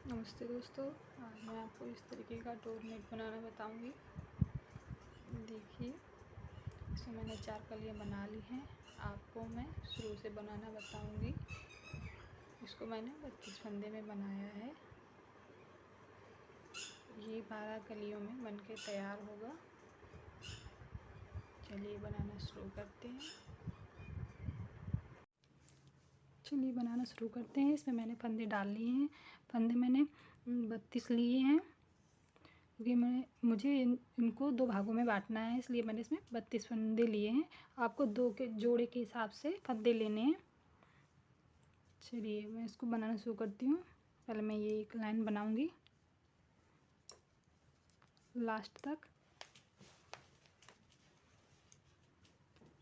नमस्ते दोस्तों, आज मैं आपको इस तरीके का डोरमेट बनाना बताऊंगी। देखिए, इसमें मैंने 4 कलियाँ बना ली हैं। आपको मैं शुरू से बनाना बताऊंगी। इसको मैंने 32 फंदे में बनाया है। ये 12 कलियों में बनके तैयार होगा। चलिए बनाना शुरू करते हैं। इसमें मैंने फंदे डाल लिए हैं। फंदे मैंने 32 लिए हैं, क्योंकि मुझे इनको 2 भागों में बांटना है, इसलिए मैंने इसमें 32 फंदे लिए हैं। आपको 2 के जोड़े के हिसाब से फंदे लेने हैं। चलिए मैं इसको बनाना शुरू करती हूँ। पहले मैं ये एक लाइन बनाऊंगी लास्ट तक।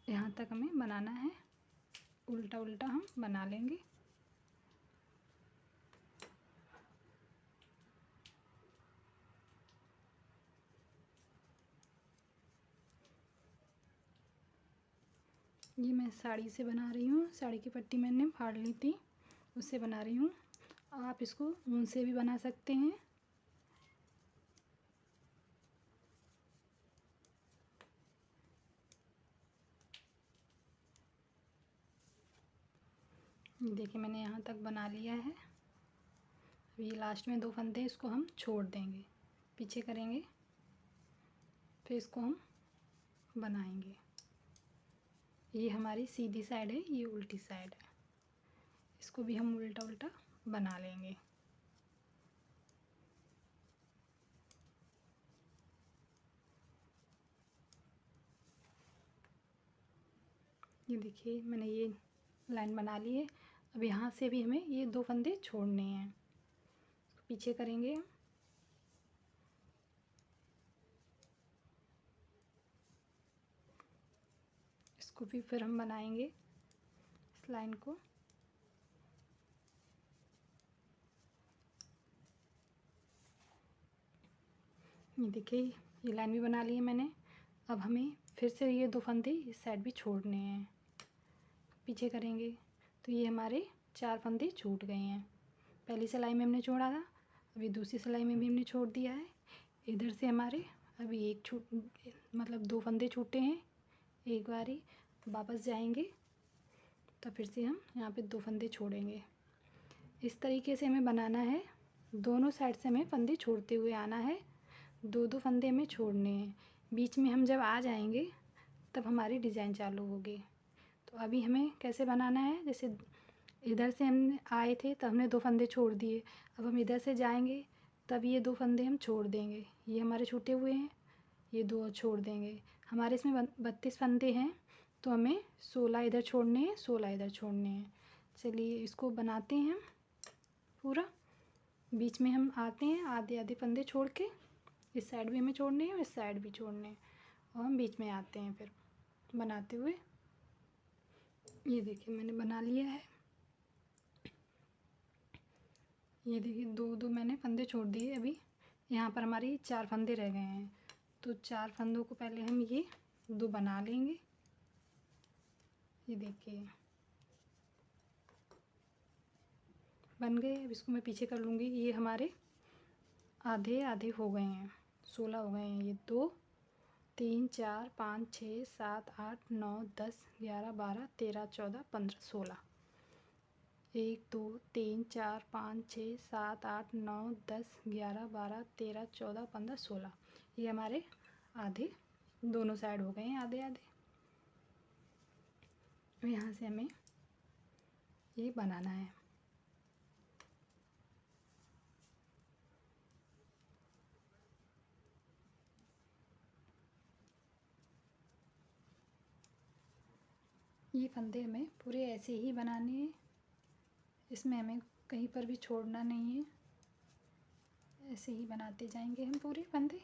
यहाँ तक हमें बनाना है, उल्टा उल्टा हम बना लेंगे। ये मैं साड़ी से बना रही हूँ। साड़ी की पट्टी मैंने फाड़ ली थी, उससे बना रही हूँ। आप इसको ऊन से भी बना सकते हैं। देखिए मैंने यहाँ तक बना लिया है। ये लास्ट में 2 फंदे, इसको हम छोड़ देंगे, पीछे करेंगे, फिर इसको हम बनाएंगे। ये हमारी सीधी साइड है, ये उल्टी साइड है। इसको भी हम उल्टा उल्टा बना लेंगे। ये देखिए मैंने ये लाइन बना ली है। अब यहाँ से भी हमें ये 2 फंदे छोड़ने हैं। पीछे करेंगे, इसको भी फिर हम बनाएंगे इस लाइन को। ये देखिए ये लाइन भी बना ली है मैंने। अब हमें फिर से ये 2 फंदे इस साइड भी छोड़ने हैं। पीछे करेंगे तो ये हमारे 4 फंदे छूट गए हैं। पहली सिलाई में हमने छोड़ा था, अभी दूसरी सिलाई में भी हमने छोड़ दिया है। इधर से हमारे अभी मतलब 2 फंदे छूटे हैं। एक बारी वापस जाएंगे तो फिर से हम यहाँ पे 2 फंदे छोड़ेंगे। इस तरीके से हमें बनाना है। दोनों साइड से हमें फंदे छोड़ते हुए आना है। 2-2 फंदे हमें छोड़ने हैं। बीच में हम जब आ जाएंगे तब हमारी डिज़ाइन चालू होगी। तो अभी हमें कैसे बनाना है, जैसे इधर से हम आए थे तब हमने 2 फंदे छोड़ दिए। अब हम इधर से जाएंगे तब ये 2 फंदे हम छोड़ देंगे। ये हमारे छूटे हुए हैं, ये 2 और छोड़ देंगे। हमारे इसमें 32 फंदे हैं, तो हमें 16 इधर छोड़ने हैं, 16 इधर छोड़ने हैं। चलिए इसको बनाते हैं हम पूरा। बीच में हम आते हैं, आधे आधे फंदे छोड़ के इस साइड भी हमें छोड़ने हैं और इस साइड भी छोड़ने हैं, और हम बीच में आते हैं फिर बनाते हुए। ये देखिए मैंने बना लिया है। ये देखिए 2-2 मैंने फंदे छोड़ दिए। अभी यहाँ पर हमारे 4 फंदे रह गए हैं, तो 4 फंदों को पहले हम ये 2 बना लेंगे। ये देखिए बन गए। अब इसको मैं पीछे कर लूँगी। ये हमारे आधे आधे हो गए हैं, 16 हो गए हैं। ये 2 3 4 5 6 7 8 9 10 11 12 13 14 15 16। 1 2 3 4 5 6 7 8 9 10 11 12 13 14 15 16। ये हमारे आधे दोनों साइड हो गए हैं, आधे आधे। यहाँ से हमें ये बनाना है। ये फंदे हमें पूरे ऐसे ही बनाने हैं, इसमें हमें कहीं पर भी छोड़ना नहीं है। ऐसे ही बनाते जाएंगे हम पूरे फंदे।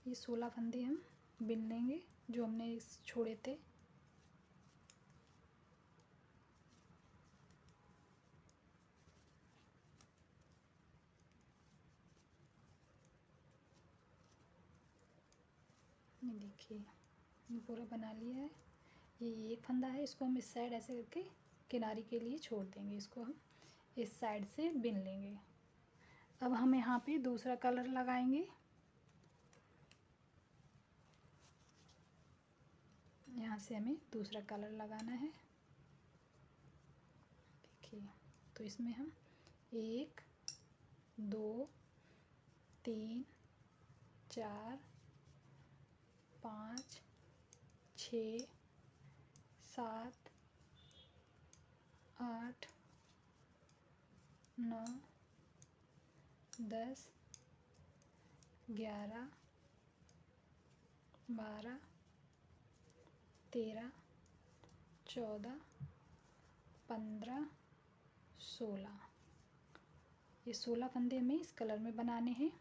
ये 16 फंदे हम बिन लेंगे जो हमने छोड़े थे। ये देखिए ये पूरा बना लिया है। ये एक फंदा है, इसको हम इस साइड ऐसे करके किनारे के लिए छोड़ देंगे। इसको हम इस साइड से बिन लेंगे। अब हम यहाँ पे दूसरा कलर लगाएंगे। यहाँ से हमें दूसरा कलर लगाना है। देखिए, तो इसमें हम 1 2 3 4 5 6 7 8 9 10 11 12 13 14 15 16, ये 16 फंदे हमें इस कलर में बनाने हैं।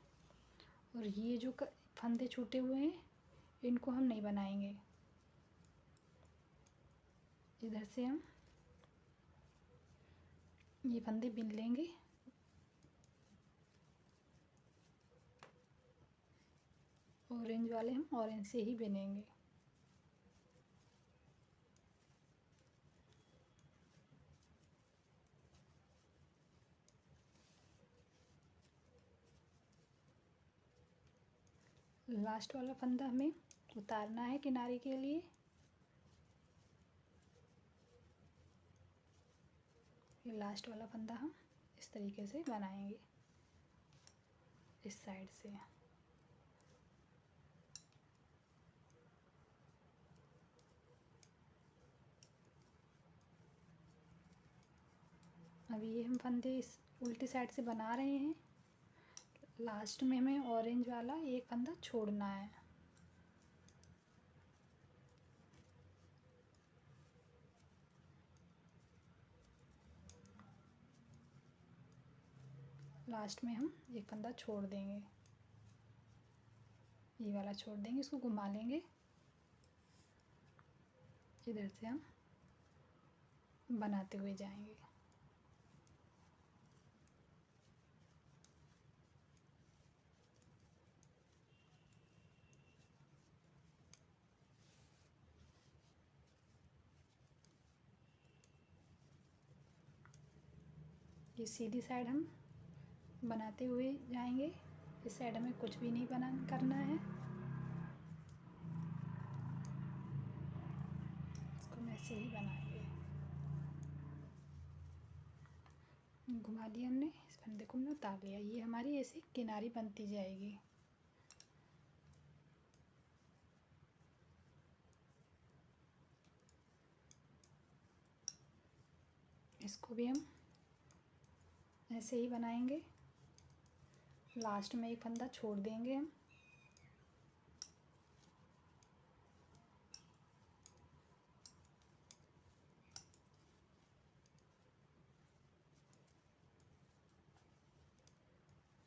और ये जो फंदे छूटे हुए हैं इनको हम नहीं बनाएंगे। इधर से हम ये फंदे बिन लेंगे। ऑरेंज वाले हम ऑरेंज से ही बिनेंगे। लास्ट वाला फंदा हमें उतारना है किनारे के लिए। ये लास्ट वाला फंदा हम इस तरीके से बनाएंगे इस साइड से। अभी ये हम फंदे इस उल्टी साइड से बना रहे हैं। लास्ट में हमें ऑरेंज वाला एक फंदा छोड़ना है। लास्ट में हम एक फंदा छोड़ देंगे, ये वाला छोड़ देंगे, इसको घुमा लेंगे। इधर से हम बनाते हुए जाएंगे। ये सीधी साइड हम बनाते हुए जाएंगे। इस साइड हमें कुछ भी नहीं करना है। इसको हम ऐसे ही बनाएंगे। घुमा दिया हमने, इस फंदे को हमने उतार लिया। ये हमारी ऐसी किनारी बनती जाएगी। इसको भी हम ऐसे ही बनाएंगे। लास्ट में एक फंदा छोड़ देंगे हम।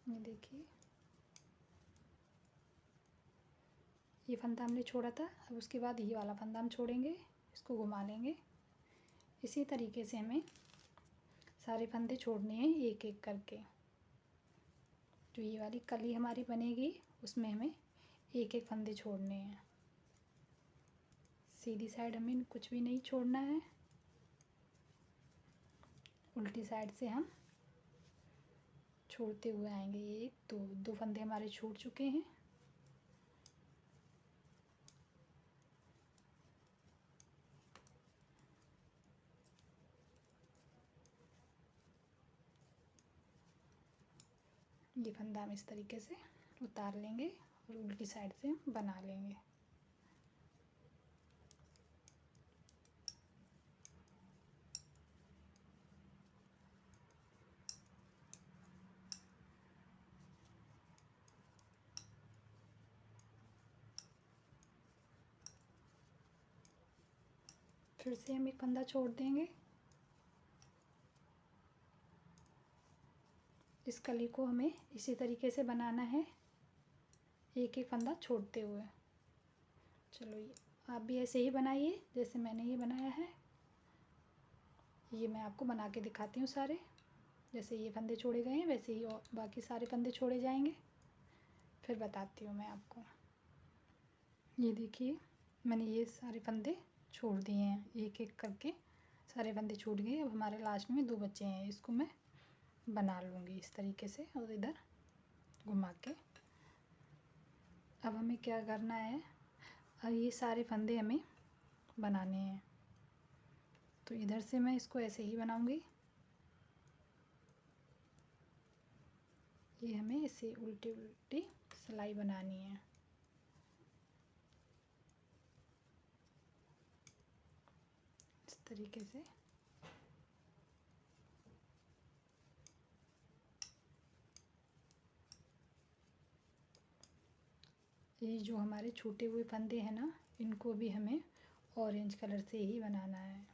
ये देखिए, ये फंदा हमने छोड़ा था। अब उसके बाद ये वाला फंदा हम छोड़ेंगे, इसको घुमा लेंगे। इसी तरीके से हमें सारे फंदे छोड़ने हैं एक एक करके। जो ये वाली कली हमारी बनेगी उसमें हमें एक एक फंदे छोड़ने हैं। सीधी साइड हमें कुछ भी नहीं छोड़ना है। उल्टी साइड से हम छोड़ते हुए आएंगे। एक दो फंदे हमारे छूट चुके हैं। ये फंदा हम इस तरीके से उतार लेंगे और उल्टी साइड से बना लेंगे। फिर से हम एक फंदा छोड़ देंगे। इस कली को हमें इसी तरीके से बनाना है, एक एक फंदा छोड़ते हुए। चलो, ये आप भी ऐसे ही बनाइए जैसे मैंने ये बनाया है। ये मैं आपको बना के दिखाती हूँ सारे। जैसे ये फंदे छोड़े गए हैं वैसे ही और बाकी सारे फंदे छोड़े जाएंगे। फिर बताती हूँ मैं आपको। ये देखिए, मैंने ये सारे फंदे छोड़ दिए हैं एक एक करके। सारे फंदे छूट गए। अब हमारे लास्ट में 2 बचे हैं, इसको मैं बना लूँगी इस तरीके से और इधर घुमा के। अब हमें क्या करना है, अब ये सारे फंदे हमें बनाने हैं। तो इधर से मैं इसको ऐसे ही बनाऊँगी, ये हमें इसे उल्टी उल्टी सिलाई बनानी है। इस तरीके से ये जो हमारे छूटे हुए फंदे हैं ना, इनको भी हमें ऑरेंज कलर से ही बनाना है।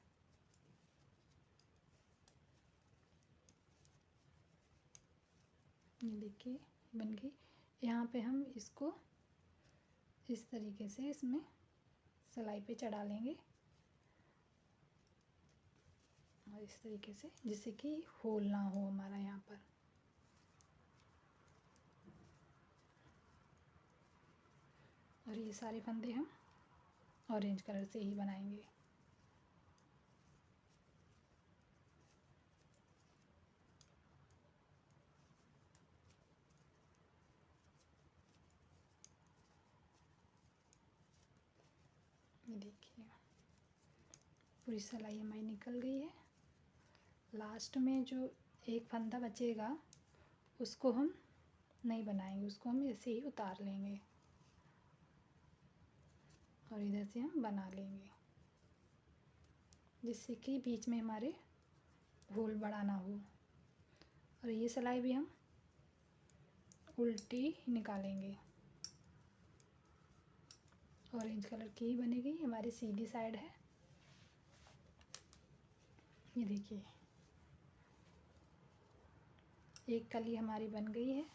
ये देखिए बन गई। यहाँ पे हम इसको इस तरीके से इसमें सिलाई पे चढ़ा लेंगे और इस तरीके से, जिससे कि होल ना हो हमारा यहाँ पर। और ये सारे फंदे हम ऑरेंज कलर से ही बनाएंगे। ये देखिए पूरी सिलाई हमारी निकल गई है। लास्ट में जो एक फंदा बचेगा उसको हम नहीं बनाएंगे, उसको हम ऐसे ही उतार लेंगे और इधर से हम बना लेंगे, जिससे कि बीच में हमारे होल बड़ा ना हो। और ये सिलाई भी हम उल्टी निकालेंगे, ऑरेंज कलर की ही बनेगी, हमारी सीधी साइड है। ये देखिए एक कली हमारी बन गई है।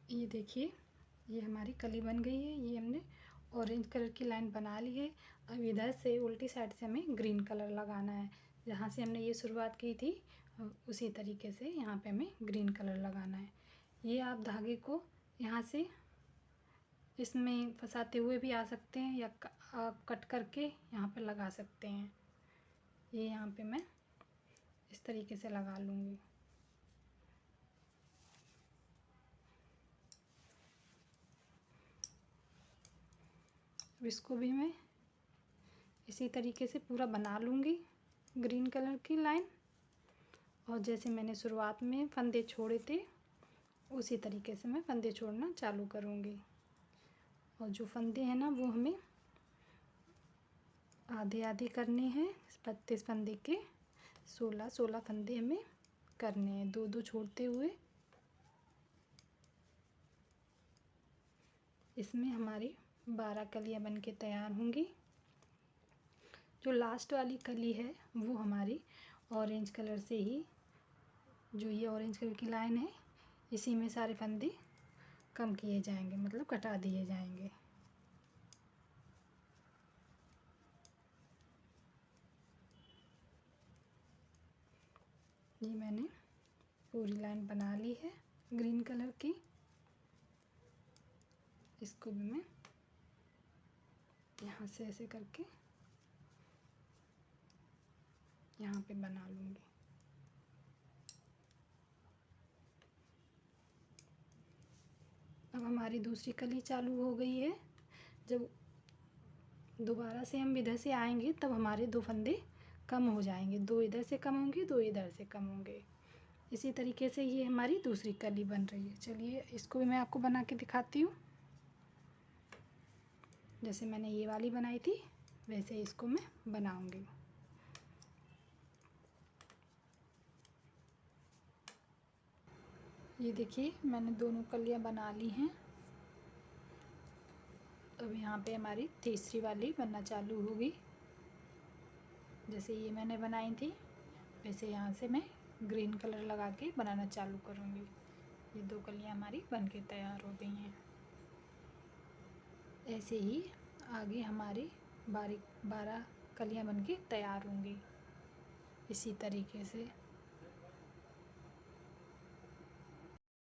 ये देखिए ये हमारी कली बन गई है। ये हमने ऑरेंज कलर की लाइन बना ली है। अब इधर से उल्टी साइड से हमें ग्रीन कलर लगाना है। जहाँ से हमने ये शुरुआत की थी उसी तरीके से यहाँ पे हमें ग्रीन कलर लगाना है। ये आप धागे को यहाँ से इसमें फंसाते हुए भी आ सकते हैं या आप कट करके यहाँ पे लगा सकते हैं। ये यहाँ पे मैं इस तरीके से लगा लूँगी। अब इसको भी मैं इसी तरीके से पूरा बना लूँगी ग्रीन कलर की लाइन, और जैसे मैंने शुरुआत में फंदे छोड़े थे उसी तरीके से मैं फंदे छोड़ना चालू करूँगी। और जो फंदे हैं ना वो हमें आधे आधे करने हैं। 32 फंदे के 16 फंदे हमें करने हैं, 2 छोड़ते हुए। इसमें हमारी 12 कलियाँ बन के तैयार होंगी। जो लास्ट वाली कली है वो हमारी ऑरेंज कलर से ही, जो ये ऑरेंज कलर की लाइन है इसी में सारे फंदे कम किए जाएंगे, मतलब कटा दिए जाएंगे। ये मैंने पूरी लाइन बना ली है ग्रीन कलर की। इसको भी मैं यहाँ से ऐसे करके यहाँ पे बना लूँगी। अब हमारी दूसरी कली चालू हो गई है। जब दोबारा से हम इधर से आएंगे तब हमारे 2 फंदे कम हो जाएंगे, 2 इधर से कम होंगे, 2 इधर से कम होंगे। इसी तरीके से ये हमारी दूसरी कली बन रही है। चलिए इसको भी मैं आपको बना के दिखाती हूँ। जैसे मैंने ये वाली बनाई थी वैसे इसको मैं बनाऊंगी। ये देखिए मैंने दोनों कलियाँ बना ली हैं। अब यहाँ पे हमारी तीसरी वाली बनना चालू होगी। जैसे ये मैंने बनाई थी वैसे यहाँ से मैं ग्रीन कलर लगा के बनाना चालू करूँगी। ये 2 कलियाँ हमारी बन के तैयार हो गई हैं। ऐसे ही आगे हमारी 12 कलियाँ बन के तैयार होंगी इसी तरीके से।